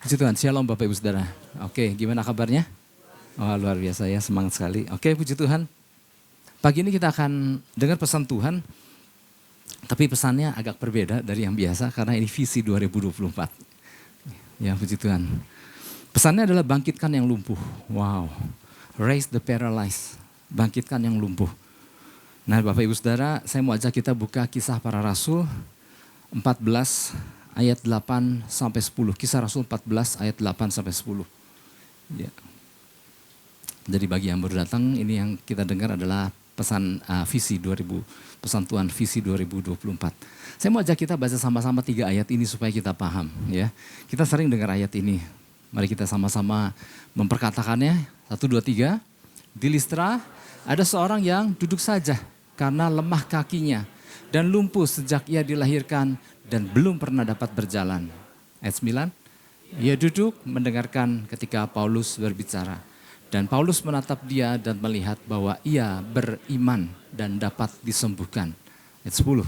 Puji Tuhan, shalom Bapak Ibu Saudara. Oke, gimana kabarnya? Oh, luar biasa ya, semangat sekali. Oke, puji Tuhan. Pagi ini kita akan dengar pesan Tuhan, tapi pesannya agak berbeda dari yang biasa karena ini visi 2024. Ya, puji Tuhan. Pesannya adalah bangkitkan yang lumpuh. Wow, raise the paralyzed, bangkitkan yang lumpuh. Nah Bapak Ibu Saudara, saya mau ajak kita buka Kisah Para Rasul 14 ayat 8 sampai 10. Kisah Rasul 14 ayat 8 sampai 10. Ya. Jadi bagi yang baru datang, ini yang kita dengar adalah pesan visi 2000, pesan Tuhan visi 2024. Saya mau ajak kita baca sama-sama 3 ayat ini supaya kita paham, ya. Kita sering dengar ayat ini. Mari kita sama-sama memperkatakannya. 1 2 3. Di Listra ada seorang yang duduk saja karena lemah kakinya dan lumpuh sejak ia dilahirkan dan belum pernah dapat berjalan. Ayat 9, ia duduk mendengarkan ketika Paulus berbicara. Dan Paulus menatap dia dan melihat bahwa ia beriman dan dapat disembuhkan. Ayat 10,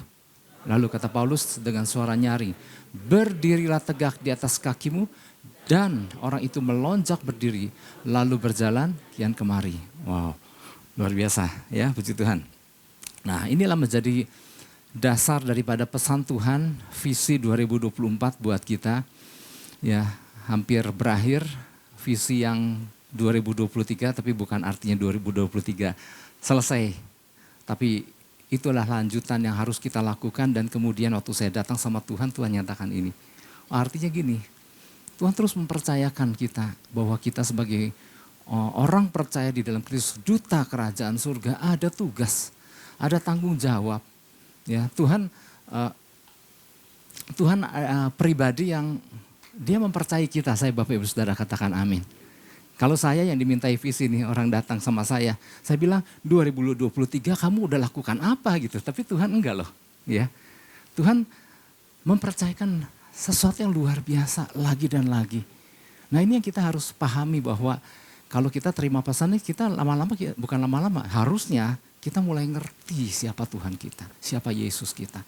lalu kata Paulus dengan suara nyaring, berdirilah tegak di atas kakimu. Dan orang itu melonjak berdiri lalu berjalan kian kemari. Wow, luar biasa ya, puji Tuhan. Nah inilah menjadi dasar daripada pesan Tuhan visi 2024 buat kita. Ya, hampir berakhir visi yang 2023, tapi bukan artinya 2023 selesai. Tapi itulah lanjutan yang harus kita lakukan, dan kemudian waktu saya datang sama Tuhan, Tuhan nyatakan ini. Artinya gini, Tuhan terus mempercayakan kita bahwa kita sebagai orang percaya di dalam Kristus, duta kerajaan surga, ada tugas, ada tanggung jawab. Ya, Tuhan pribadi yang dia mempercayai kita. Saya Bapak Ibu Saudara katakan amin. Kalau saya yang dimintai visi nih, orang datang sama saya bilang 2023 kamu udah lakukan apa gitu. Tapi Tuhan enggak loh. Ya, Tuhan mempercayakan sesuatu yang luar biasa lagi dan lagi. Nah ini yang kita harus pahami, bahwa kalau kita terima pesan ini, kita lama-lama, bukan lama-lama, harusnya kita mulai ngerti siapa Tuhan kita, siapa Yesus kita.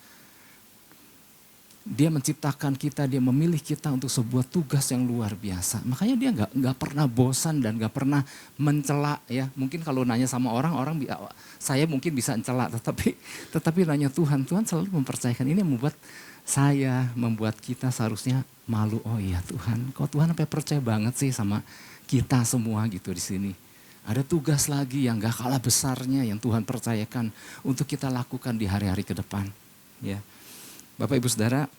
Dia menciptakan kita, dia memilih kita untuk sebuah tugas yang luar biasa. Makanya dia nggak pernah bosan dan nggak pernah mencela ya. Mungkin kalau nanya sama orang saya mungkin bisa mencela, tetapi nanya Tuhan selalu mempercayakan. Ini yang membuat kita seharusnya malu. Oh iya Tuhan, kok Tuhan sampai percaya banget sih sama kita semua gitu di sini. Ada tugas lagi yang gak kalah besarnya yang Tuhan percayakan untuk kita lakukan di hari-hari ke depan. Ya, Bapak Ibu Saudara,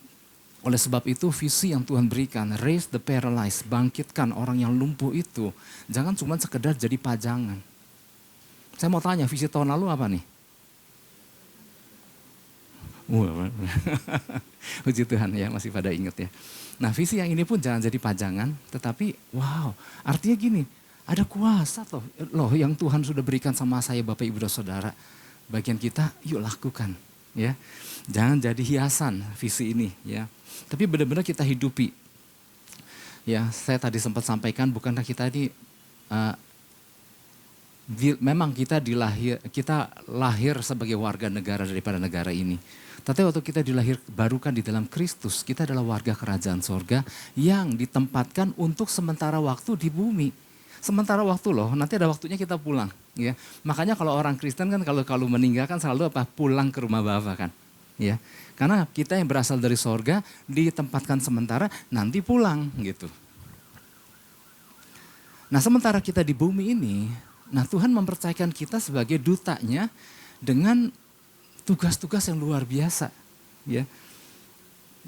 oleh sebab itu visi yang Tuhan berikan, raise the paralyzed, bangkitkan orang yang lumpuh itu, jangan cuma sekedar jadi pajangan. Saya mau tanya, visi tahun lalu apa nih? Puji Tuhan ya, masih pada ingat ya. Nah visi yang ini pun jangan jadi pajangan, tetapi wow, artinya gini, ada kuasa loh yang Tuhan sudah berikan sama saya Bapak Ibu dan Saudara. Bagian kita yuk lakukan ya. Jangan jadi hiasan visi ini ya. Tapi benar-benar kita hidupi. Ya, saya tadi sempat sampaikan, bukankah kita ini memang kita lahir sebagai warga negara daripada negara ini. Tapi waktu kita dilahirkan di dalam Kristus, kita adalah warga kerajaan sorga yang ditempatkan untuk sementara waktu di bumi. Sementara waktu loh, nanti ada waktunya kita pulang. Ya, makanya kalau orang Kristen kan kalau meninggal kan selalu pulang ke rumah Bapa kan. Ya, karena kita yang berasal dari sorga ditempatkan sementara, nanti pulang gitu. Nah sementara kita di bumi ini, nah Tuhan mempercayakan kita sebagai dutanya dengan tugas-tugas yang luar biasa. Ya.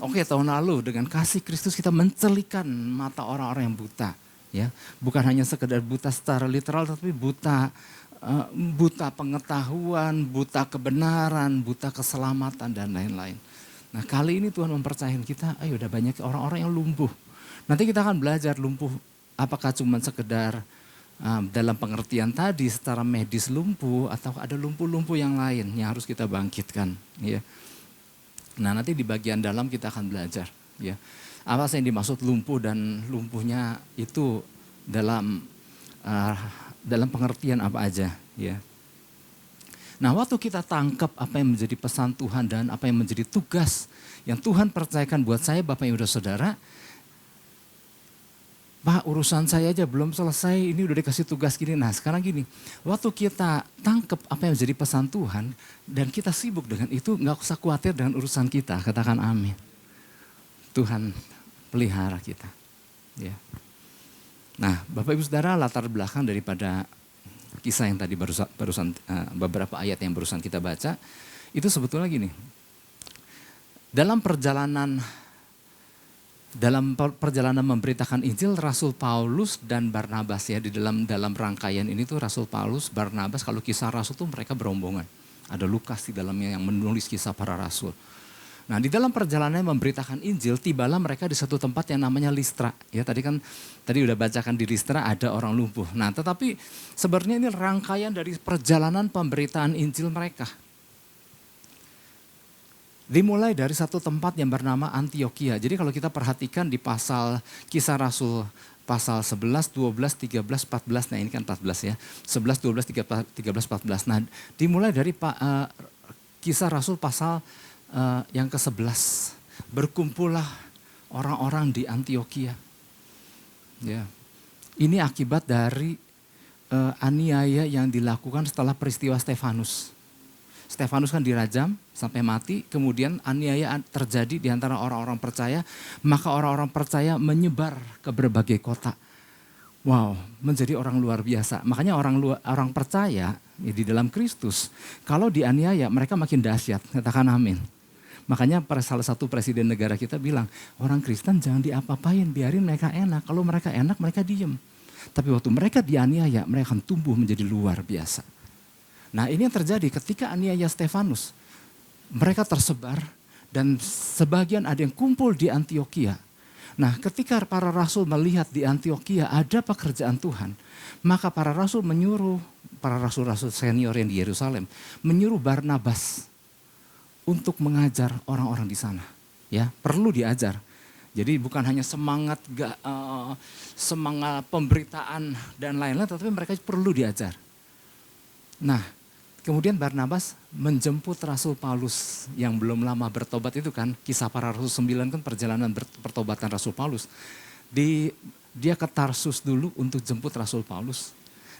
Oke, tahun lalu dengan kasih Kristus kita mencelikan mata orang-orang yang buta. Ya, bukan hanya sekedar buta secara literal, tapi buta pengetahuan, buta kebenaran, buta keselamatan dan lain-lain. Nah kali ini Tuhan mempercayakan kita, ayo udah banyak orang-orang yang lumpuh. Nanti kita akan belajar lumpuh apakah cuma sekedar dalam pengertian tadi secara medis lumpuh, atau ada lumpuh-lumpuh yang lain yang harus kita bangkitkan. Ya. Nah nanti di bagian dalam kita akan belajar. Ya. Apa sih yang dimaksud lumpuh, dan lumpuhnya itu dalam pengertian apa aja. Ya. Nah waktu kita tangkap apa yang menjadi pesan Tuhan dan apa yang menjadi tugas yang Tuhan percayakan buat saya Bapak Ibu dan Saudara, Pak, urusan saya aja belum selesai, ini udah dikasih tugas gini. Nah sekarang gini, waktu kita tangkap apa yang menjadi pesan Tuhan dan kita sibuk dengan itu, nggak usah khawatir dengan urusan kita. Katakan amin. Tuhan pelihara kita. Ya. Nah Bapak Ibu Saudara, latar belakang daripada kisah yang tadi barusan beberapa ayat yang barusan kita baca, itu sebetulnya gini. Dalam perjalanan memberitakan Injil, Rasul Paulus dan Barnabas ya, di dalam rangkaian ini tuh Rasul Paulus, Barnabas, kalau kisah Rasul tuh mereka berombongan. Ada Lukas di dalamnya yang menulis kisah para Rasul. Nah di dalam perjalanan memberitakan Injil, tibalah mereka di satu tempat yang namanya Listra. Ya tadi udah bacakan di Listra ada orang lumpuh. Nah tetapi sebenarnya ini rangkaian dari perjalanan pemberitaan Injil mereka. Dimulai dari satu tempat yang bernama Antioquia. Jadi kalau kita perhatikan di pasal kisah Rasul, pasal 11, 12, 13, 14, nah ini kan 14 ya. 11, 12, 13, 14. Nah dimulai dari kisah Rasul pasal yang ke-11. Berkumpullah orang-orang di Antioquia. Ya. Ini akibat dari aniaya yang dilakukan setelah peristiwa Stefanus. Stefanus kan dirajam sampai mati, kemudian aniaya terjadi di antara orang-orang percaya, maka orang-orang percaya menyebar ke berbagai kota. Wow, menjadi orang luar biasa. Makanya orang percaya di dalam Kristus, kalau dianiaya mereka makin dahsyat, katakan amin. Makanya salah satu presiden negara kita bilang, orang Kristen jangan diapa-apain, biarin mereka enak. Kalau mereka enak, mereka diem. Tapi waktu mereka dianiaya, mereka akan tumbuh menjadi luar biasa. Nah ini yang terjadi ketika aniaya Stefanus. Mereka tersebar dan sebagian ada yang kumpul di Antioquia. Nah ketika para rasul melihat di Antioquia ada pekerjaan Tuhan, maka para rasul menyuruh, para rasul-rasul senior yang di Yerusalem, menyuruh Barnabas untuk mengajar orang-orang di sana. Ya, perlu diajar. Jadi bukan hanya semangat pemberitaan dan lain-lain, tetapi mereka perlu diajar. Nah, kemudian Barnabas menjemput Rasul Paulus yang belum lama bertobat itu kan, kisah para Rasul 9 kan perjalanan pertobatan Rasul Paulus. Dia ke Tarsus dulu untuk jemput Rasul Paulus.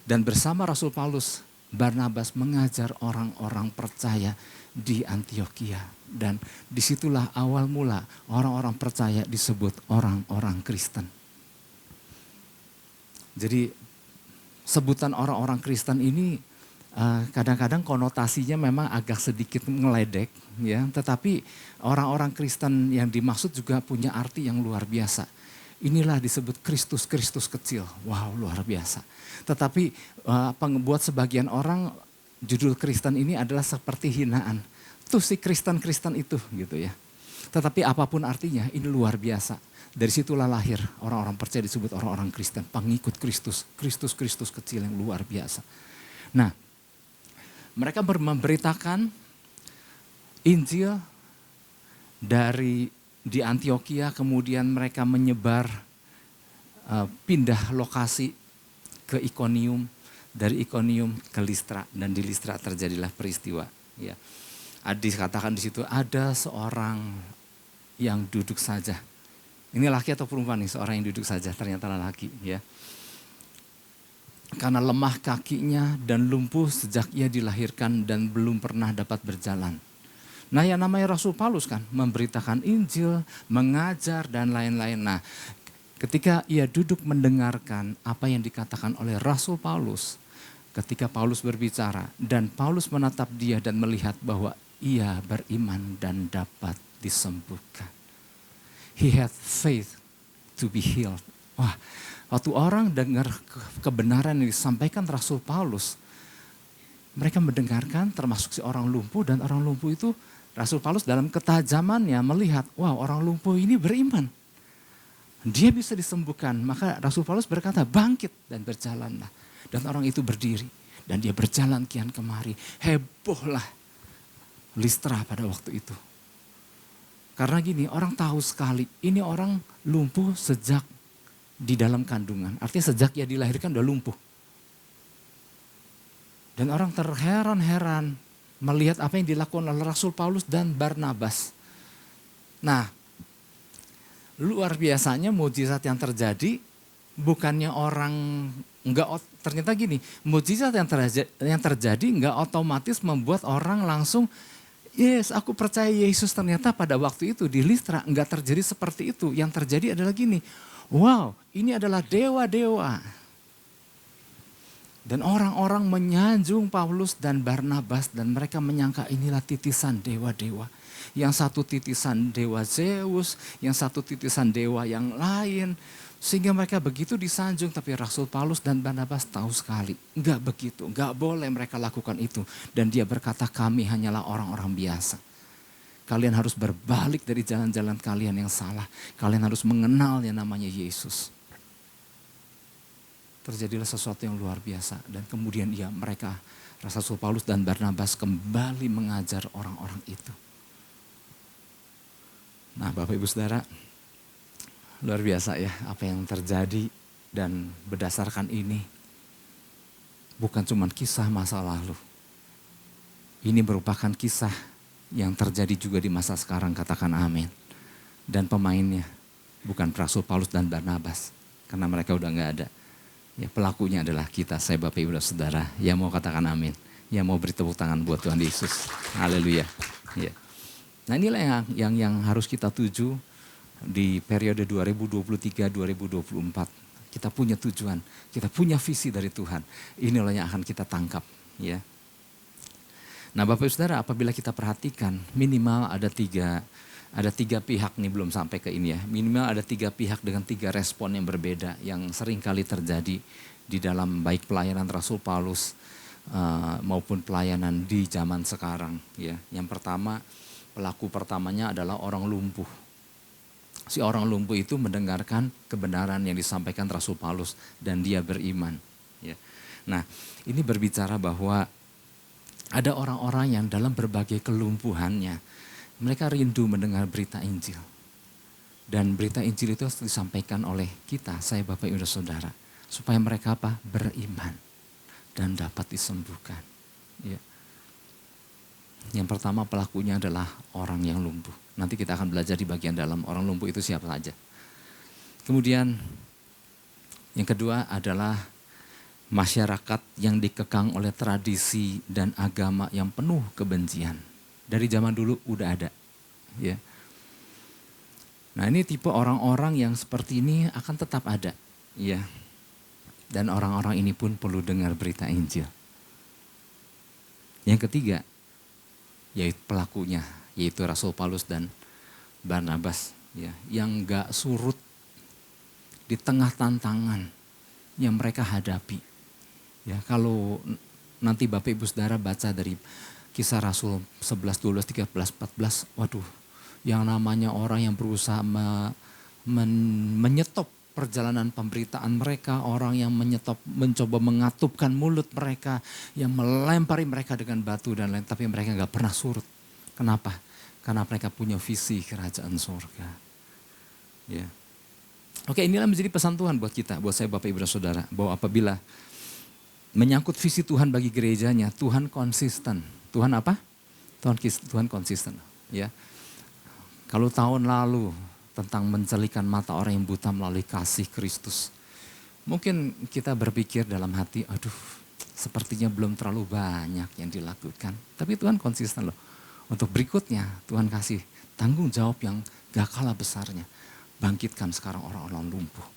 Dan bersama Rasul Paulus, Barnabas mengajar orang-orang percaya di Antioquia. Dan disitulah awal mula orang-orang percaya disebut orang-orang Kristen. Jadi sebutan orang-orang Kristen ini kadang-kadang konotasinya memang agak sedikit ngeledek, ya. Tetapi orang-orang Kristen yang dimaksud juga punya arti yang luar biasa. Inilah disebut Kristus kecil, wow luar biasa. Tetapi buat sebagian orang judul Kristen ini adalah seperti hinaan. Tuh si Kristen itu gitu ya. Tetapi apapun artinya ini luar biasa. Dari situlah lahir orang-orang percaya disebut orang-orang Kristen, pengikut Kristus kecil yang luar biasa. Nah, mereka memberitakan Injil di Antioquia, kemudian mereka menyebar, pindah lokasi ke Ikonium, dari Ikonium ke Listra, dan di Listra terjadilah peristiwa. Ya. Dikatakan di situ ada seorang yang duduk saja. Ini laki atau perempuan nih, seorang yang duduk saja, ternyata laki, ya. Karena lemah kakinya dan lumpuh sejak ia dilahirkan dan belum pernah dapat berjalan. Nah yang namanya Rasul Paulus kan memberitakan Injil, mengajar dan lain-lain. Nah ketika ia duduk mendengarkan apa yang dikatakan oleh Rasul Paulus, ketika Paulus berbicara dan Paulus menatap dia dan melihat bahwa ia beriman dan dapat disembuhkan. He had faith to be healed. Wah, waktu orang dengar kebenaran yang disampaikan Rasul Paulus, mereka mendengarkan termasuk si orang lumpuh, dan orang lumpuh itu Rasul Paulus dalam ketajamannya melihat, wah orang lumpuh ini beriman. Dia bisa disembuhkan, maka Rasul Paulus berkata bangkit dan berjalanlah. Dan orang itu berdiri dan dia berjalan kian kemari. Hebohlah Listra pada waktu itu. Karena gini, orang tahu sekali ini orang lumpuh sejak di dalam kandungan. Artinya sejak ia dilahirkan udah lumpuh. Dan orang terheran-heran melihat apa yang dilakukan oleh Rasul Paulus dan Barnabas. Nah, luar biasanya mujizat yang terjadi bukannya orang ternyata gini, mujizat yang terjadi nggak otomatis membuat orang langsung, yes aku percaya Yesus. Ternyata pada waktu itu di Listra nggak terjadi seperti itu. Yang terjadi adalah gini, wow ini adalah dewa-dewa. Dan orang-orang menyanjung Paulus dan Barnabas dan mereka menyangka inilah titisan dewa-dewa. Yang satu titisan dewa Zeus, yang satu titisan dewa yang lain. Sehingga mereka begitu disanjung, tapi Rasul Paulus dan Barnabas tahu sekali. Enggak begitu, enggak boleh mereka lakukan itu. Dan dia berkata kami hanyalah orang-orang biasa. Kalian harus berbalik dari jalan-jalan kalian yang salah. Kalian harus mengenal yang namanya Yesus. Terjadilah sesuatu yang luar biasa. Dan kemudian mereka, Rasul Paulus dan Barnabas kembali mengajar orang-orang itu. Nah Bapak Ibu Saudara, luar biasa ya apa yang terjadi. Dan berdasarkan ini, bukan cuma kisah masa lalu. Ini merupakan kisah yang terjadi juga di masa sekarang, katakan amin. Dan pemainnya bukan Rasul Paulus dan Barnabas, karena mereka udah gak ada. Ya, pelakunya adalah kita, saya Bapak Ibu dan Saudara, yang mau katakan amin, yang mau beri tepuk tangan buat Tuhan Yesus. Haleluya. Ya. Nah inilah yang harus kita tuju di periode 2023-2024. Kita punya tujuan, kita punya visi dari Tuhan. Inilah yang akan kita tangkap. Ya. Nah Bapak Ibu Saudara, apabila kita perhatikan minimal ada tiga pihak nih, belum sampai ke ini ya. Minimal ada 3 pihak dengan 3 respon yang berbeda yang sering kali terjadi di dalam baik pelayanan Rasul Paulus maupun pelayanan di zaman sekarang. Ya. Yang pertama, pelaku pertamanya adalah orang lumpuh. Si orang lumpuh itu mendengarkan kebenaran yang disampaikan Rasul Paulus dan dia beriman. Ya. Nah ini berbicara bahwa ada orang-orang yang dalam berbagai kelumpuhannya, mereka rindu mendengar berita Injil. Dan berita Injil itu harus disampaikan oleh kita, saya Bapak Ibu dan Saudara. Supaya mereka apa? Beriman dan dapat disembuhkan. Ya. Yang pertama pelakunya adalah orang yang lumpuh. Nanti kita akan belajar di bagian dalam orang lumpuh itu siapa saja. Kemudian yang kedua adalah masyarakat yang dikekang oleh tradisi dan agama yang penuh kebencian. Dari zaman dulu udah ada. Ya. Nah ini tipe orang-orang yang seperti ini akan tetap ada. Ya. Dan orang-orang ini pun perlu dengar berita Injil. Yang ketiga, yaitu pelakunya, yaitu Rasul Paulus dan Barnabas. Ya, yang gak surut di tengah tantangan yang mereka hadapi. Ya, kalau nanti Bapak Ibu Saudara baca dari Kisah Rasul 11, 12, 13, 14, waduh, yang namanya orang yang berusaha menyetop perjalanan pemberitaan mereka, orang yang mencoba mengatupkan mulut mereka, yang melempari mereka dengan batu dan lain, tapi mereka gak pernah surut. Kenapa? Karena mereka punya visi kerajaan surga. Ya. Oke, inilah menjadi pesan Tuhan buat kita, buat saya Bapak Ibu dan Saudara, bahwa apabila menyangkut visi Tuhan bagi gerejanya, Tuhan konsisten. Tuhan apa? Tuhan konsisten. Ya. Kalau tahun lalu tentang mencelikan mata orang yang buta melalui kasih Kristus, mungkin kita berpikir dalam hati, aduh sepertinya belum terlalu banyak yang dilakukan. Tapi Tuhan konsisten loh. Untuk berikutnya Tuhan kasih tanggung jawab yang gak kalah besarnya. Bangkitkan sekarang orang-orang lumpuh.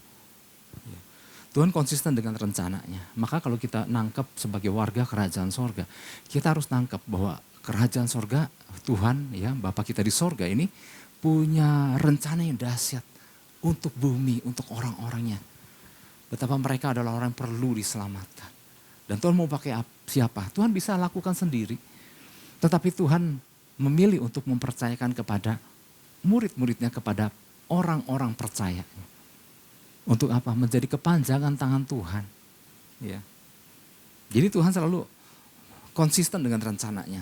Ya. Tuhan konsisten dengan rencananya. Maka kalau kita nangkep sebagai warga kerajaan sorga, kita harus nangkep bahwa kerajaan sorga, Tuhan ya Bapa kita di sorga ini punya rencana yang dahsyat untuk bumi, untuk orang-orangnya. Betapa mereka adalah orang yang perlu diselamatkan. Dan Tuhan mau pakai siapa? Tuhan bisa lakukan sendiri. Tetapi Tuhan memilih untuk mempercayakan kepada murid-muridnya, kepada orang-orang percaya. Untuk apa? Menjadi kepanjangan tangan Tuhan. Ya. Jadi Tuhan selalu konsisten dengan rencananya.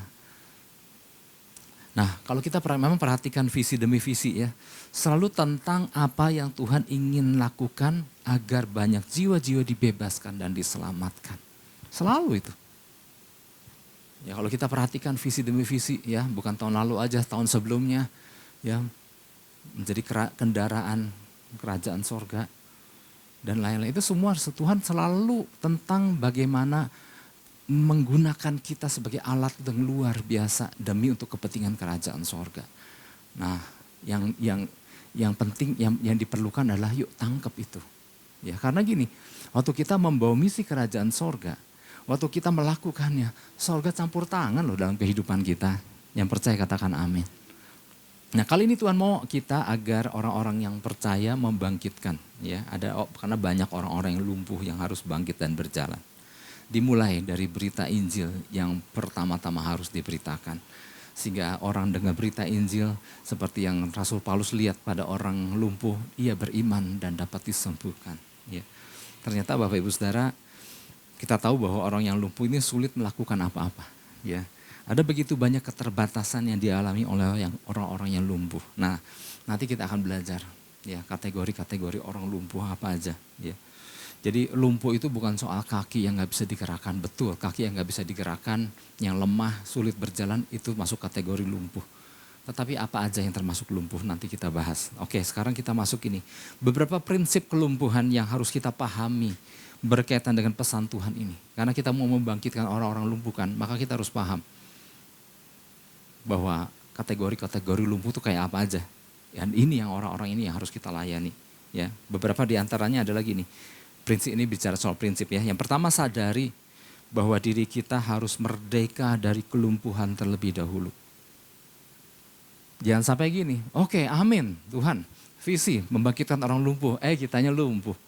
Nah kalau kita memang perhatikan visi demi visi ya. Selalu tentang apa yang Tuhan ingin lakukan agar banyak jiwa-jiwa dibebaskan dan diselamatkan. Selalu itu. Ya kalau kita perhatikan visi demi visi ya. Bukan tahun lalu aja, tahun sebelumnya. Ya menjadi kendaraan kerajaan sorga. dan lain-lain. Itu semua Tuhan selalu tentang bagaimana menggunakan kita sebagai alat yang luar biasa demi untuk kepentingan kerajaan sorga. Nah, yang penting, yang diperlukan adalah yuk tangkap itu. Ya, karena gini, waktu kita membawa misi kerajaan sorga, waktu kita melakukannya, sorga campur tangan loh dalam kehidupan kita. Yang percaya katakan amin. Nah, kali ini Tuhan mau kita agar orang-orang yang percaya membangkitkan. Ya, karena banyak orang-orang yang lumpuh yang harus bangkit dan berjalan. Dimulai dari berita Injil yang pertama-tama harus diberitakan. Sehingga orang dengar berita Injil seperti yang Rasul Paulus lihat pada orang lumpuh, ia beriman dan dapat disembuhkan. Ya. Ternyata Bapak Ibu Saudara, kita tahu bahwa orang yang lumpuh ini sulit melakukan apa-apa. Ya. Ada begitu banyak keterbatasan yang dialami oleh orang-orang yang lumpuh. Nah, nanti kita akan belajar ya kategori-kategori orang lumpuh apa aja. Ya. Jadi lumpuh itu bukan soal kaki yang nggak bisa digerakkan, betul. Kaki yang nggak bisa digerakkan, yang lemah, sulit berjalan, itu masuk kategori lumpuh. Tetapi apa aja yang termasuk lumpuh nanti kita bahas. Oke, sekarang kita masuk ini. Beberapa prinsip kelumpuhan yang harus kita pahami berkaitan dengan pesan Tuhan ini. Karena kita mau membangkitkan orang-orang lumpuh kan, maka kita harus paham bahwa kategori-kategori lumpuh itu kayak apa aja. Dan ini yang orang-orang ini yang harus kita layani. Ya, beberapa di antaranya adalah gini. Prinsip ini bicara soal prinsip ya. Yang pertama, sadari bahwa diri kita harus merdeka dari kelumpuhan terlebih dahulu. Jangan sampai gini, oke, amin Tuhan, visi membangkitkan orang lumpuh, kitanya lumpuh.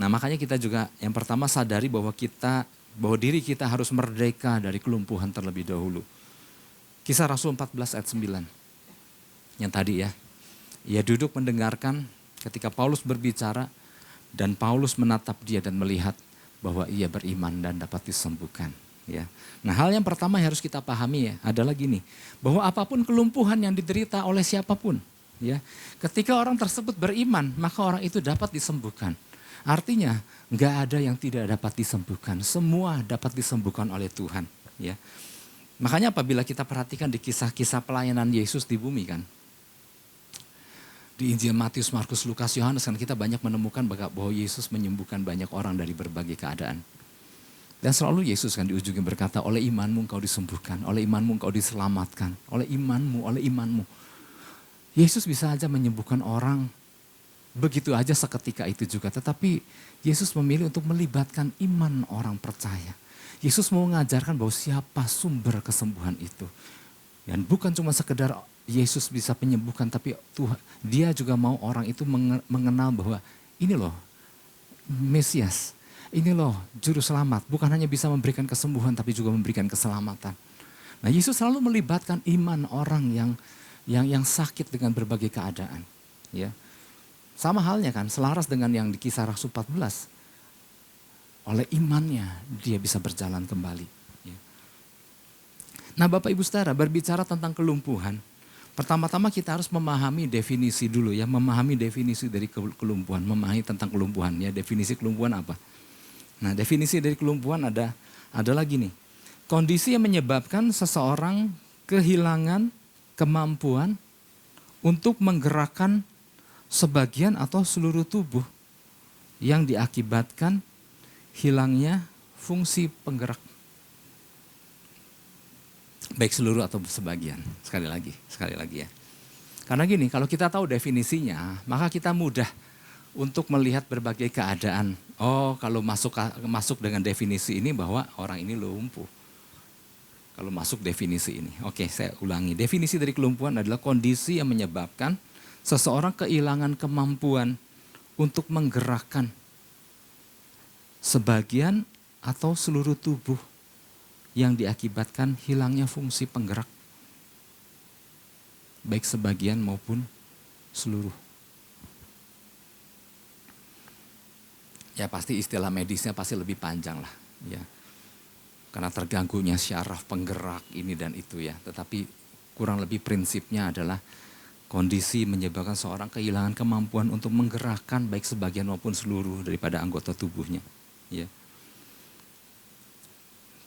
Nah, makanya kita juga yang pertama sadari bahwa diri kita harus merdeka dari kelumpuhan terlebih dahulu. Kisah Rasul 14 ayat 9. Yang tadi ya. Ia duduk mendengarkan ketika Paulus berbicara. Dan Paulus menatap dia dan melihat bahwa ia beriman dan dapat disembuhkan. Ya. Nah, hal yang pertama yang harus kita pahami ya adalah gini, bahwa apapun kelumpuhan yang diderita oleh siapapun, ya, ketika orang tersebut beriman, maka orang itu dapat disembuhkan. Artinya nggak ada yang tidak dapat disembuhkan, semua dapat disembuhkan oleh Tuhan. Ya. Makanya apabila kita perhatikan di kisah-kisah pelayanan Yesus di bumi kan, di Injil Matius, Markus, Lukas, Yohanes kan kita banyak menemukan bahwa Yesus menyembuhkan banyak orang dari berbagai keadaan. Dan selalu Yesus kan di ujungnya berkata, oleh imanmu engkau disembuhkan, oleh imanmu engkau diselamatkan, oleh imanmu. Yesus bisa aja menyembuhkan orang begitu aja seketika itu juga. Tetapi Yesus memilih untuk melibatkan iman orang percaya. Yesus mau mengajarkan bahwa siapa sumber kesembuhan itu. Dan bukan cuma sekedar Yesus bisa menyembuhkan, tapi Tuhan, dia juga mau orang itu mengenal bahwa ini loh Mesias, ini loh Juru Selamat. Bukan hanya bisa memberikan kesembuhan, tapi juga memberikan keselamatan. Nah, Yesus selalu melibatkan iman orang yang sakit dengan berbagai keadaan. Ya, sama halnya kan, selaras dengan yang di Kisah Rasul 14. Oleh imannya dia bisa berjalan kembali. Ya. Nah, Bapak Ibu Saudara, berbicara tentang kelumpuhan, pertama-tama kita harus memahami definisi dulu ya, memahami definisi dari kelumpuhan, memahami tentang kelumpuhan ya, definisi kelumpuhan apa. Nah, definisi dari kelumpuhan adalah gini, kondisi yang menyebabkan seseorang kehilangan kemampuan untuk menggerakkan sebagian atau seluruh tubuh yang diakibatkan hilangnya fungsi penggerak. Baik seluruh atau sebagian, sekali lagi ya. Karena gini, kalau kita tahu definisinya, maka kita mudah untuk melihat berbagai keadaan. Oh, kalau masuk dengan definisi ini bahwa orang ini lumpuh. Kalau masuk definisi ini. Oke, saya ulangi. Definisi dari kelumpuhan adalah kondisi yang menyebabkan seseorang kehilangan kemampuan untuk menggerakkan sebagian atau seluruh tubuh yang diakibatkan hilangnya fungsi penggerak, baik sebagian maupun seluruh. Ya pasti istilah medisnya pasti lebih panjang lah, ya. Karena terganggunya syaraf penggerak ini dan itu ya. Tetapi kurang lebih prinsipnya adalah kondisi menyebabkan seorang kehilangan kemampuan untuk menggerakkan baik sebagian maupun seluruh daripada anggota tubuhnya. Ya.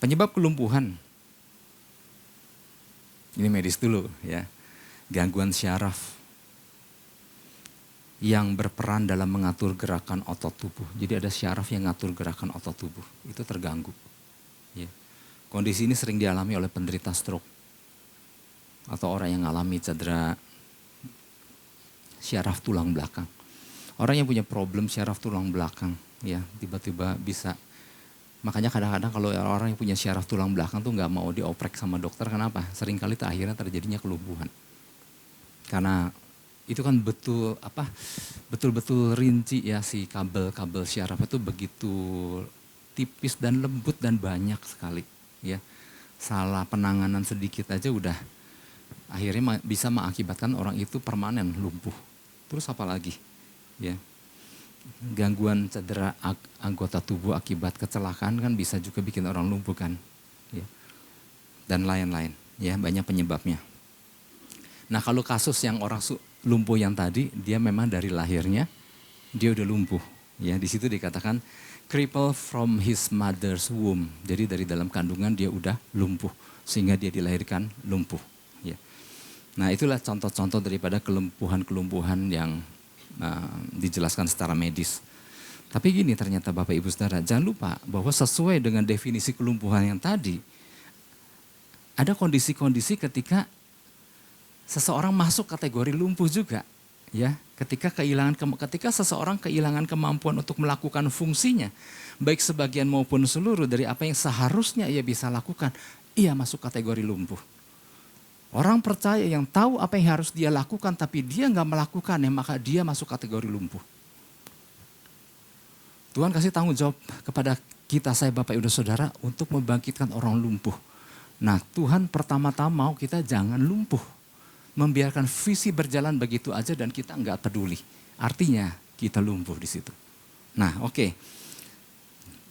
Penyebab kelumpuhan, ini medis dulu ya, gangguan syaraf. yang berperan dalam mengatur gerakan otot tubuh. Jadi ada syaraf yang ngatur gerakan otot tubuh, itu terganggu. Ya. Kondisi ini sering dialami oleh penderita stroke atau orang yang mengalami cedera syaraf tulang belakang. Orang yang punya problem syaraf tulang belakang, ya tiba-tiba bisa. Makanya kadang-kadang kalau orang yang punya syaraf tulang belakang tuh nggak mau dioprek sama dokter, kenapa? Seringkali akhirnya terjadinya kelumpuhan. Karena itu kan betul-betul rinci ya, si kabel-kabel syaraf itu begitu tipis dan lembut dan banyak sekali. Ya, salah penanganan sedikit aja udah akhirnya bisa mengakibatkan orang itu permanen lumpuh. Terus apa lagi? Ya. Gangguan cedera anggota tubuh akibat kecelakaan kan bisa juga bikin orang lumpuh kan, ya. Dan lain-lain, ya banyak penyebabnya. Nah kalau kasus yang orang lumpuh yang tadi, dia memang dari lahirnya dia udah lumpuh, ya di situ dikatakan cripple from his mother's womb. Jadi dari dalam kandungan dia udah lumpuh sehingga dia dilahirkan lumpuh, ya. Nah itulah contoh-contoh daripada kelumpuhan-kelumpuhan yang dijelaskan secara medis. Tapi gini ternyata Bapak Ibu Saudara, jangan lupa bahwa sesuai dengan definisi kelumpuhan yang tadi, ada kondisi-kondisi ketika seseorang masuk kategori lumpuh juga, ya. Ketika seseorang kehilangan kemampuan untuk melakukan fungsinya, baik sebagian maupun seluruh dari apa yang seharusnya ia bisa lakukan, ia masuk kategori lumpuh. Orang percaya yang tahu apa yang harus dia lakukan tapi dia nggak melakukannya, maka dia masuk kategori lumpuh. Tuhan kasih tanggung jawab kepada kita, saya Bapak Ibu Saudara, untuk membangkitkan orang lumpuh. Nah Tuhan pertama-tama mau kita jangan lumpuh. Membiarkan visi berjalan begitu aja dan kita nggak peduli. Artinya kita lumpuh di situ. Nah oke.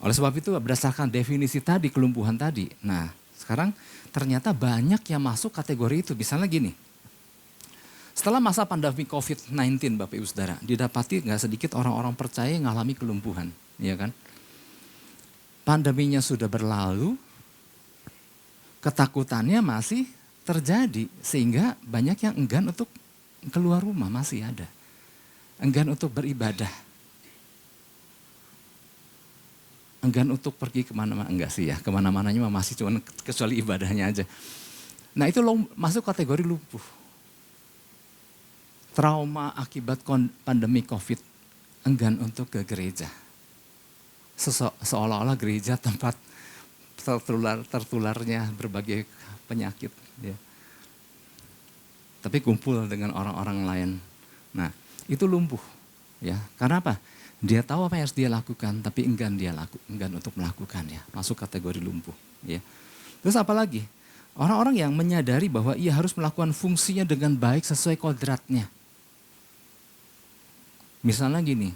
Oleh sebab itu berdasarkan definisi tadi, kelumpuhan tadi. Nah sekarang ternyata banyak yang masuk kategori itu. Misalnya gini, setelah masa pandemi COVID-19 Bapak Ibu Saudara, didapati gak sedikit orang-orang percaya yang mengalami kelumpuhan. Ya kan? Pandeminya sudah berlalu, ketakutannya masih terjadi. Sehingga banyak yang enggan untuk keluar rumah, masih ada. Enggan untuk beribadah. Enggan untuk pergi kemana-mana, enggak sih ya, kemana-mananya masih cuma kecuali ibadahnya aja. Nah itu masuk kategori lumpuh. Trauma akibat pandemi COVID, enggan untuk ke gereja. Seolah-olah gereja tempat tertularnya berbagai penyakit. Ya. Tapi kumpul dengan orang-orang lain. Nah itu lumpuh. Ya, karena apa? Dia tahu apa yang harus dia lakukan, tapi enggan untuk melakukannya. Masuk kategori lumpuh. Ya. Terus apa lagi? Orang-orang yang menyadari bahwa ia harus melakukan fungsinya dengan baik sesuai kodratnya. Misalnya gini,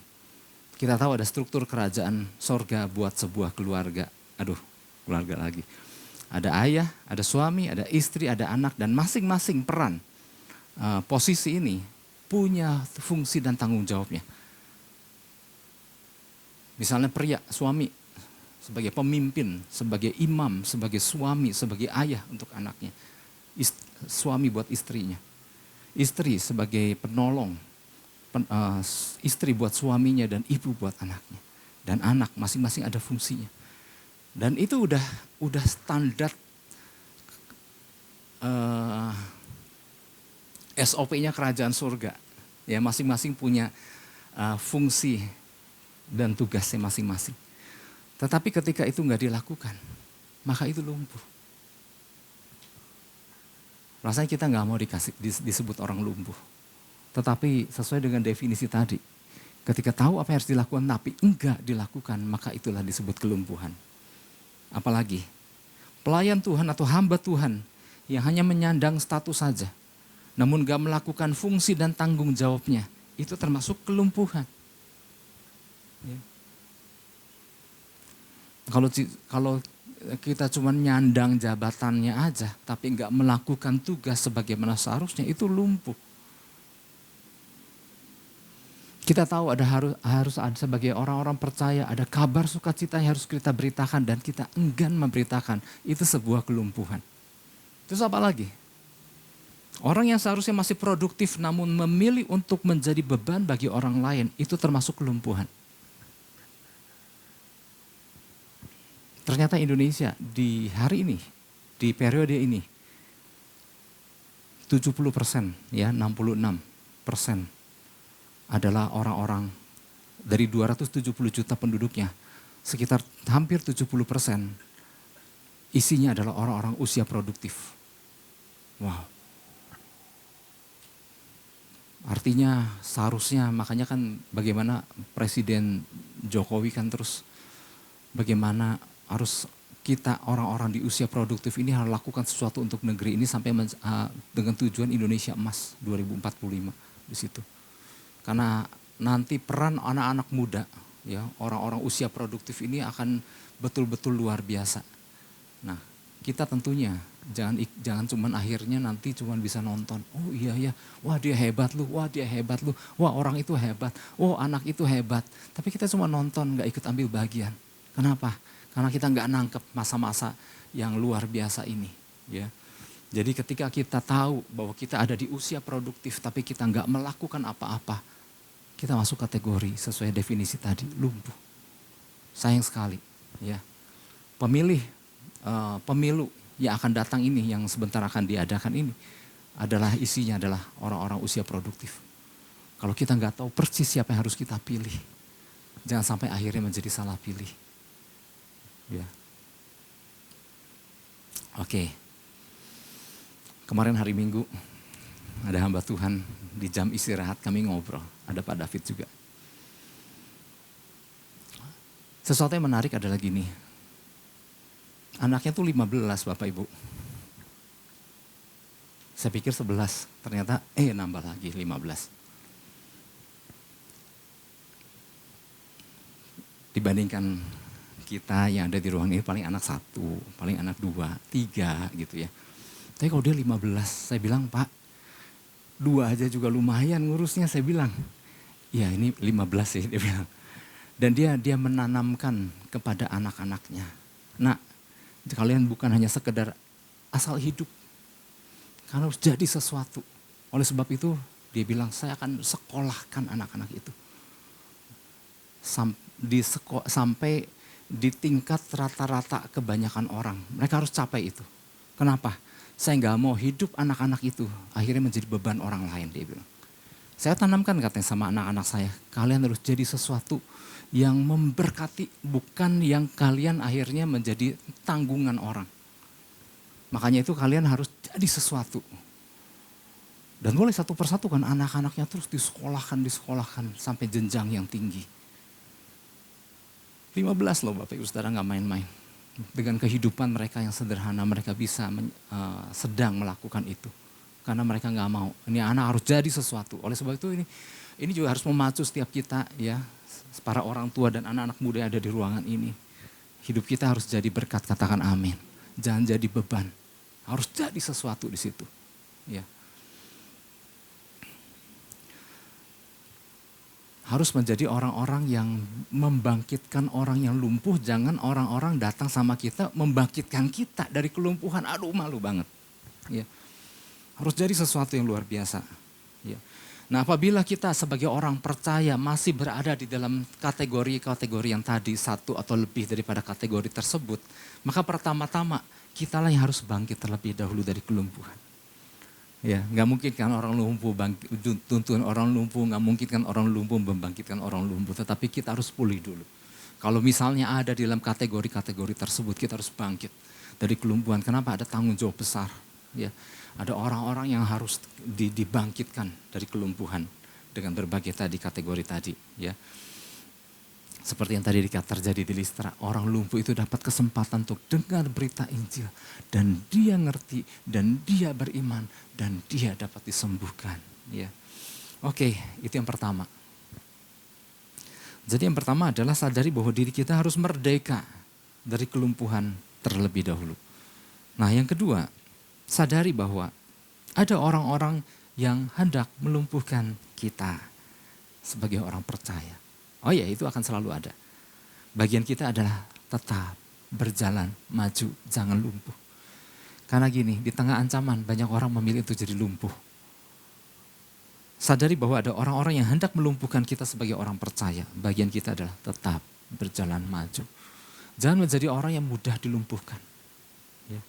kita tahu ada struktur kerajaan sorga buat sebuah keluarga. Keluarga lagi. Ada ayah, ada suami, ada istri, ada anak, dan masing-masing peran posisi ini punya fungsi dan tanggung jawabnya. Misalnya pria, suami sebagai pemimpin, sebagai imam, sebagai suami, sebagai ayah untuk anaknya. Suami buat istrinya. Istri sebagai penolong, istri buat suaminya dan ibu buat anaknya. Dan anak masing-masing ada fungsinya. Dan itu udah standar SOP-nya kerajaan surga. Ya, masing-masing punya fungsi dan tugasnya masing-masing. Tetapi ketika itu nggak dilakukan, maka itu lumpuh. Rasanya kita nggak mau disebut orang lumpuh. Tetapi sesuai dengan definisi tadi, ketika tahu apa yang harus dilakukan tapi enggak dilakukan, maka itulah disebut kelumpuhan. Apalagi pelayan Tuhan atau hamba Tuhan yang hanya menyandang status saja, namun nggak melakukan fungsi dan tanggung jawabnya, itu termasuk kelumpuhan. Ya. Kalau kita cuma nyandang jabatannya aja, tapi nggak melakukan tugas sebagaimana seharusnya, itu lumpuh. Kita tahu harus ada sebagai orang-orang percaya, ada kabar sukacita yang harus kita beritakan dan kita enggan memberitakan, itu sebuah kelumpuhan. Terus apa lagi? Orang yang seharusnya masih produktif namun memilih untuk menjadi beban bagi orang lain, itu termasuk kelumpuhan. Ternyata Indonesia di hari ini, di periode ini, 70%, ya 66% adalah orang-orang dari 270 juta penduduknya, sekitar hampir 70% isinya adalah orang-orang usia produktif. Wow. Artinya seharusnya, makanya kan bagaimana Presiden Jokowi kan terus bagaimana harus kita orang-orang di usia produktif ini harus lakukan sesuatu untuk negeri ini sampai dengan tujuan Indonesia Emas 2045 di situ. Karena nanti peran anak-anak muda, ya orang-orang usia produktif ini akan betul-betul luar biasa. Nah, kita tentunya jangan cuman akhirnya nanti cuman bisa nonton. Oh iya ya, wah dia hebat lu, wah dia hebat lu, wah orang itu hebat, oh anak itu hebat. Tapi kita cuma nonton, nggak ikut ambil bagian. Kenapa? Karena kita nggak nangkep masa-masa yang luar biasa ini. Ya, jadi ketika kita tahu bahwa kita ada di usia produktif, tapi kita nggak melakukan apa-apa, kita masuk kategori sesuai definisi tadi, lumpuh. Sayang sekali, ya. Pemilu yang akan datang ini, yang sebentar akan diadakan ini, isinya adalah orang-orang usia produktif. Kalau kita nggak tahu persis siapa yang harus kita pilih, jangan sampai akhirnya menjadi salah pilih. Ya. Oke. Kemarin hari Minggu ada hamba Tuhan di jam istirahat kami ngobrol, ada Pak David juga. Sesuatu yang menarik adalah gini. Anaknya tuh 15 Bapak Ibu. Saya pikir 11, ternyata nambah lagi 15. Dibandingkan kita yang ada di ruang ini paling anak 1, paling anak 2, 3 gitu ya. Tapi kalau dia 15, saya bilang Pak, 2 aja juga lumayan ngurusnya, saya bilang. Ya ini 15 sih dia bilang. Dan dia menanamkan kepada anak-anaknya. Nah, kalian bukan hanya sekedar asal hidup, karena harus jadi sesuatu. Oleh sebab itu dia bilang saya akan sekolahkan anak-anak itu. Sampai di tingkat rata-rata kebanyakan orang. Mereka harus capai itu. Kenapa? Saya nggak mau hidup anak-anak itu akhirnya menjadi beban orang lain, dia bilang. Saya tanamkan katanya sama anak-anak saya, kalian harus jadi sesuatu yang memberkati, bukan yang kalian akhirnya menjadi tanggungan orang. Makanya itu kalian harus jadi sesuatu. Dan mulai satu persatu kan anak-anaknya terus disekolahkan sampai jenjang yang tinggi. 15 loh Bapak Ibu Saudara, nggak main-main. Dengan kehidupan mereka yang sederhana, mereka bisa sedang melakukan itu. Karena mereka nggak mau, ini anak harus jadi sesuatu. Oleh sebab itu ini juga harus memacu setiap kita ya, para orang tua dan anak-anak muda yang ada di ruangan ini. Hidup kita harus jadi berkat, katakan amin. Jangan jadi beban, harus jadi sesuatu di situ. Ya. Harus menjadi orang-orang yang membangkitkan orang yang lumpuh. Jangan orang-orang datang sama kita membangkitkan kita dari kelumpuhan. Aduh malu banget. Ya. Harus jadi sesuatu yang luar biasa. Ya. Nah apabila kita sebagai orang percaya masih berada di dalam kategori-kategori yang tadi, satu atau lebih daripada kategori tersebut. Maka pertama-tama kitalah yang harus bangkit terlebih dahulu dari kelumpuhan. Ya, nggak mungkin kan orang lumpuh tuntun orang lumpuh, nggak mungkin kan orang lumpuh membangkitkan orang lumpuh, tetapi kita harus pulih dulu. Kalau misalnya ada di dalam kategori-kategori tersebut, kita harus bangkit dari kelumpuhan. Kenapa? Ada tanggung jawab besar. Ya, ada orang-orang yang harus dibangkitkan dari kelumpuhan dengan berbagai tadi kategori tadi. Ya, seperti yang tadi terjadi di Listra, orang lumpuh itu dapat kesempatan untuk dengar berita Injil. Dan dia ngerti, dan dia beriman, dan dia dapat disembuhkan. Ya. Oke, itu yang pertama. Jadi yang pertama adalah sadari bahwa diri kita harus merdeka dari kelumpuhan terlebih dahulu. Nah yang kedua, sadari bahwa ada orang-orang yang hendak melumpuhkan kita sebagai orang percaya. Oh ya, itu akan selalu ada. Bagian kita adalah tetap berjalan maju, jangan lumpuh. Karena gini, di tengah ancaman banyak orang memilih untuk jadi lumpuh. Sadari bahwa ada orang-orang yang hendak melumpuhkan kita sebagai orang percaya. Bagian kita adalah tetap berjalan maju. Jangan menjadi orang yang mudah dilumpuhkan. Ya.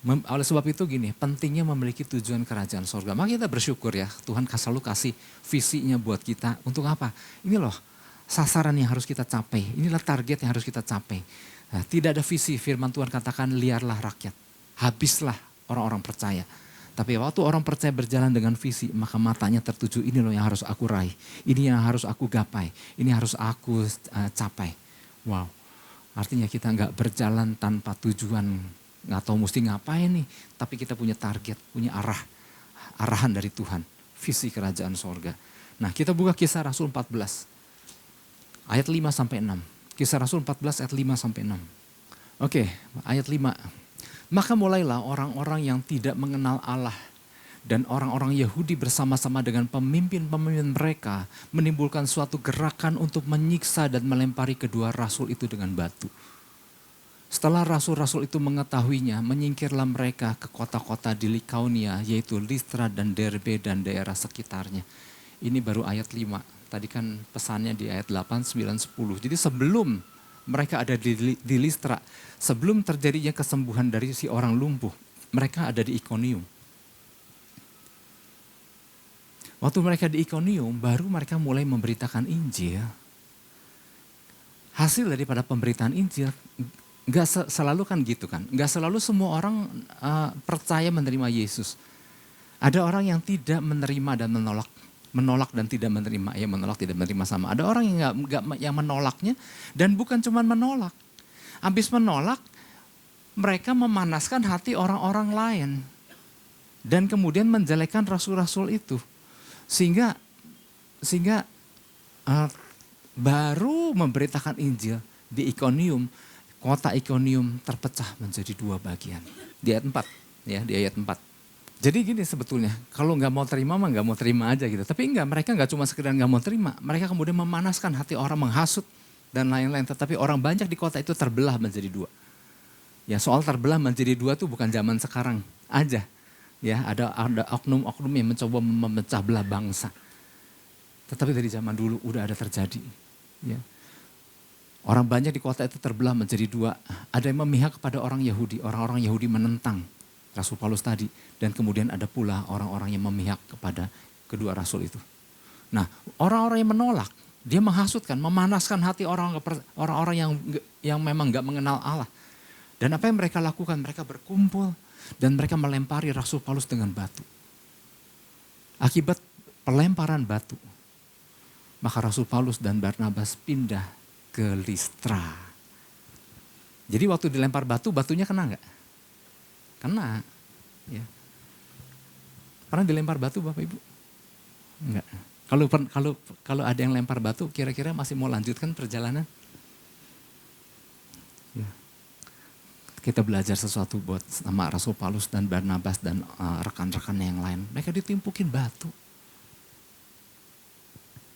Oleh sebab itu gini, pentingnya memiliki tujuan kerajaan sorga. Maka kita bersyukur ya, Tuhan selalu kasih visinya buat kita. Untuk apa? Ini loh sasaran yang harus kita capai. Inilah target yang harus kita capai. Nah, tidak ada visi, firman Tuhan katakan liarlah rakyat. Habislah orang-orang percaya. Tapi waktu orang percaya berjalan dengan visi, maka matanya tertuju, ini loh yang harus aku raih. Ini yang harus aku gapai. Ini harus aku capai. Wow, artinya kita nggak berjalan tanpa tujuan, nggak tahu mesti ngapain nih. Tapi kita punya target, punya arahan dari Tuhan. Visi kerajaan sorga. Nah, kita buka Kisah Rasul 14. Ayat 5-6. Kisah Rasul 14 ayat 5-6. Oke, ayat 5. Maka mulailah orang-orang yang tidak mengenal Allah dan orang-orang Yahudi bersama-sama dengan pemimpin-pemimpin mereka menimbulkan suatu gerakan untuk menyiksa dan melempari kedua rasul itu dengan batu. Setelah rasul-rasul itu mengetahuinya, menyingkirlah mereka ke kota-kota di Likaonia, yaitu Listra dan Derbe dan daerah sekitarnya. Ini baru ayat 5. Tadi kan pesannya di ayat 8, 9, 10. Jadi sebelum mereka ada di Listra, sebelum terjadinya kesembuhan dari si orang lumpuh, mereka ada di Ikonium. Waktu mereka di Ikonium, baru mereka mulai memberitakan Injil. Hasil daripada pemberitaan Injil, gak selalu kan gitu kan. Gak selalu semua orang percaya menerima Yesus. Ada orang yang tidak menerima dan menolak dan tidak menerima, ya menolak tidak menerima sama. Ada orang yang menolaknya dan bukan cuma menolak. Habis menolak, mereka memanaskan hati orang-orang lain dan kemudian menjelekkan rasul-rasul itu, sehingga baru memberitakan Injil di Ikonium, kota Ikonium terpecah menjadi 2 bagian. Di ayat 4, ya di ayat 4. Jadi gini sebetulnya, kalau nggak mau terima mah nggak mau terima aja gitu. Tapi mereka nggak cuma sekedar nggak mau terima, mereka kemudian memanaskan hati orang, menghasut dan lain-lain. Tetapi orang banyak di kota itu terbelah menjadi 2. Ya soal terbelah menjadi 2 tuh bukan zaman sekarang aja. Ya ada oknum-oknum yang mencoba memecah belah bangsa. Tetapi dari zaman dulu udah ada terjadi. Ya. Orang banyak di kota itu terbelah menjadi 2. Ada yang memihak kepada orang Yahudi, orang-orang Yahudi menentang Rasul Paulus tadi, dan kemudian ada pula orang-orang yang memihak kepada kedua rasul itu. Nah, orang-orang yang menolak, dia menghasutkan, memanaskan hati orang-orang yang memang nggak mengenal Allah. Dan apa yang mereka lakukan? Mereka berkumpul dan mereka melempari Rasul Paulus dengan batu. Akibat pelemparan batu, maka Rasul Paulus dan Barnabas pindah ke Listra. Jadi waktu dilempar batu, batunya kena nggak? Kena, ya. Pernah dilempar batu Bapak Ibu? Enggak. Kalau ada yang lempar batu, kira-kira masih mau lanjutkan perjalanan? Ya. Kita belajar sesuatu buat sama Rasul Paulus dan Barnabas dan rekan-rekan yang lain. Mereka ditimpukin batu.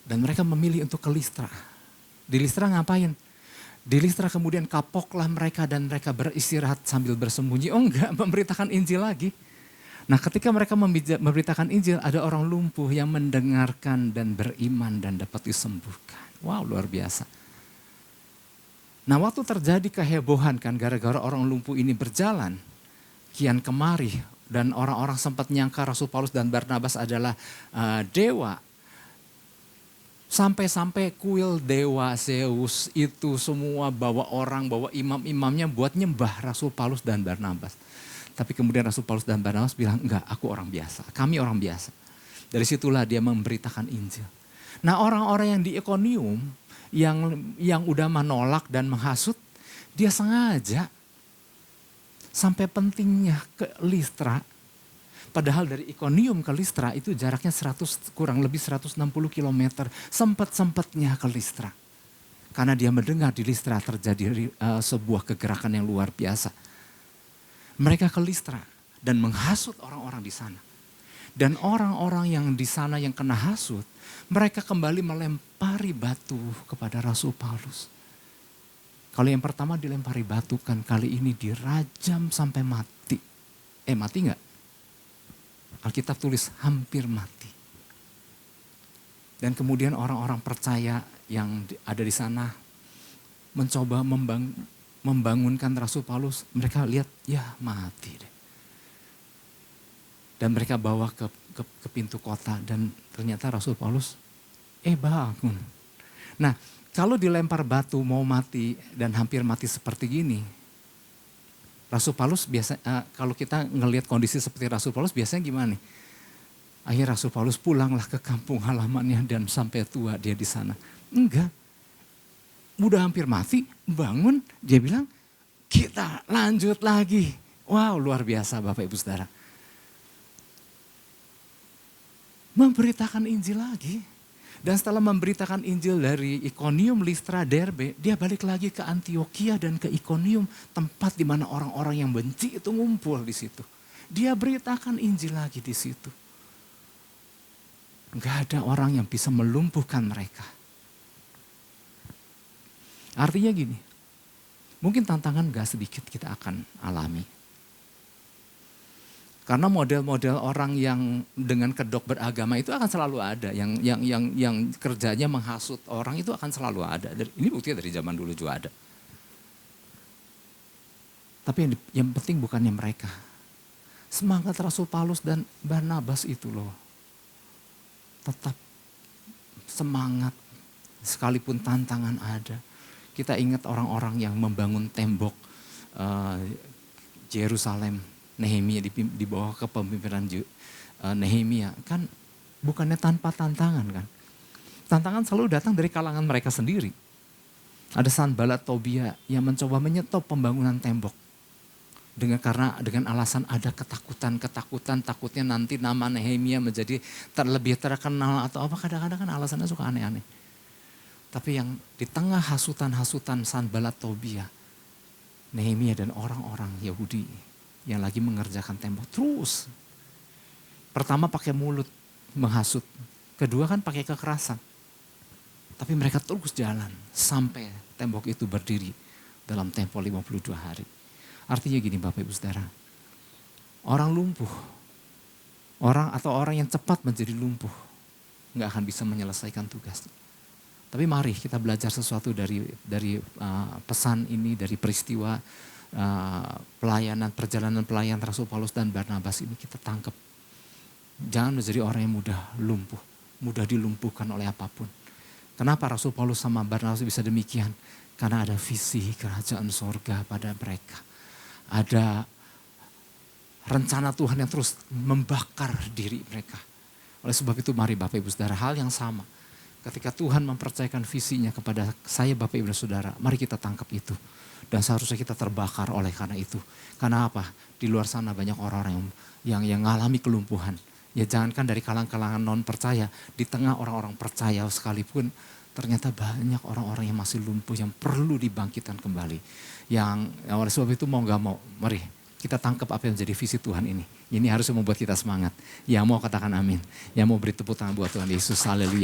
Dan mereka memilih untuk ke Listra. Di Listra ngapain? Di Listra kemudian kapoklah mereka dan mereka beristirahat sambil bersembunyi. Oh enggak, memberitakan Injil lagi. Nah ketika mereka memberitakan Injil, ada orang lumpuh yang mendengarkan dan beriman dan dapat disembuhkan. Wow, luar biasa. Nah waktu terjadi kehebohan kan gara-gara orang lumpuh ini berjalan kian kemari. Dan orang-orang sempat nyangka Rasul Paulus dan Barnabas adalah dewa. Sampai-sampai kuil dewa Zeus itu semua bawa imam-imamnya buat nyembah Rasul Paulus dan Barnabas. Tapi kemudian Rasul Paulus dan Barnabas bilang, enggak, aku orang biasa, kami orang biasa. Dari situlah dia memberitakan Injil. Nah orang-orang yang di Ikonium, yang udah menolak dan menghasut, dia sengaja sampai pentingnya ke Listra. Padahal dari Ikonium ke Listra itu jaraknya kurang lebih 160 km. Sempat-sempatnya ke Listra. Karena dia mendengar di Listra terjadi sebuah kegerakan yang luar biasa. Mereka ke Listra dan menghasut orang-orang di sana. Dan orang-orang yang di sana yang kena hasut, mereka kembali melempari batu kepada Rasul Paulus. Kalau yang pertama dilempari batu kan, kali ini dirajam sampai mati. Mati nggak? Alkitab tulis hampir mati. Dan kemudian orang-orang percaya yang ada di sana mencoba membangunkan Rasul Paulus. Mereka lihat, ya mati deh. Dan mereka bawa ke pintu kota dan ternyata Rasul Paulus, bangun. Nah, kalau dilempar batu mau mati dan hampir mati seperti gini, Rasul Paulus biasa, kalau kita ngelihat kondisi seperti Rasul Paulus biasanya gimana nih? Akhirnya Rasul Paulus pulanglah ke kampung halamannya dan sampai tua dia di sana. Enggak, udah hampir mati, bangun, dia bilang kita lanjut lagi. Wow, luar biasa Bapak Ibu Saudara. Memberitakan Injil lagi. Dan setelah memberitakan Injil dari Ikonium, Listra, Derbe, dia balik lagi ke Antioquia dan ke Ikonium, tempat di mana orang-orang yang benci itu ngumpul di situ. Dia beritakan Injil lagi di situ. Enggak ada orang yang bisa melumpuhkan mereka. Artinya gini, mungkin tantangan gak sedikit kita akan alami. Karena model-model orang yang dengan kedok beragama itu akan selalu ada. Yang kerjanya menghasut orang itu akan selalu ada. Ini buktinya dari zaman dulu juga ada. Tapi yang penting bukannya mereka. Semangat Rasul Paulus dan Barnabas itu loh. Tetap semangat sekalipun tantangan ada. Kita ingat orang-orang yang membangun tembok Yerusalem, Nehemia di bawah kepemimpinan Nehemia. Kan bukannya tanpa tantangan kan. Tantangan selalu datang dari kalangan mereka sendiri. Ada Sanballat Tobia yang mencoba menyetop pembangunan tembok. Karena dengan alasan ada ketakutan, takutnya nanti nama Nehemia menjadi lebih terkenal atau apa, kadang-kadang kan alasannya suka aneh-aneh. Tapi yang di tengah hasutan-hasutan Sanballat Tobia, Nehemia dan orang-orang Yahudi yang lagi mengerjakan tembok terus. Pertama pakai mulut menghasut, kedua kan pakai kekerasan. Tapi mereka terus jalan sampai tembok itu berdiri dalam tempo 52 hari. Artinya gini Bapak Ibu Saudara, orang lumpuh, orang yang cepat menjadi lumpuh, nggak akan bisa menyelesaikan tugas. Tapi mari kita belajar sesuatu dari pesan ini, dari peristiwa perjalanan pelayanan Rasul Paulus dan Barnabas ini kita tangkap. Jangan menjadi orang yang mudah lumpuh, mudah dilumpuhkan oleh apapun. Kenapa Rasul Paulus sama Barnabas bisa demikian? Karena ada visi kerajaan sorga pada mereka. Ada rencana Tuhan yang terus membakar diri mereka. Oleh sebab itu mari Bapak Ibu Saudara, hal yang sama. Ketika Tuhan mempercayakan visinya kepada saya Bapak Ibu Saudara, mari kita tangkap itu. Dan seharusnya kita terbakar oleh karena itu. Karena apa? Di luar sana banyak orang-orang yang mengalami kelumpuhan. Ya jangankan dari kalangan non percaya, di tengah orang-orang percaya sekalipun ternyata banyak orang-orang yang masih lumpuh yang perlu dibangkitkan kembali. Yang oleh sebab itu mau gak mau, mari kita tangkap apa yang menjadi visi Tuhan ini. Ini harus membuat kita semangat. Yang mau katakan amin. Yang mau beri tepuk tangan buat Tuhan Yesus, haleluya.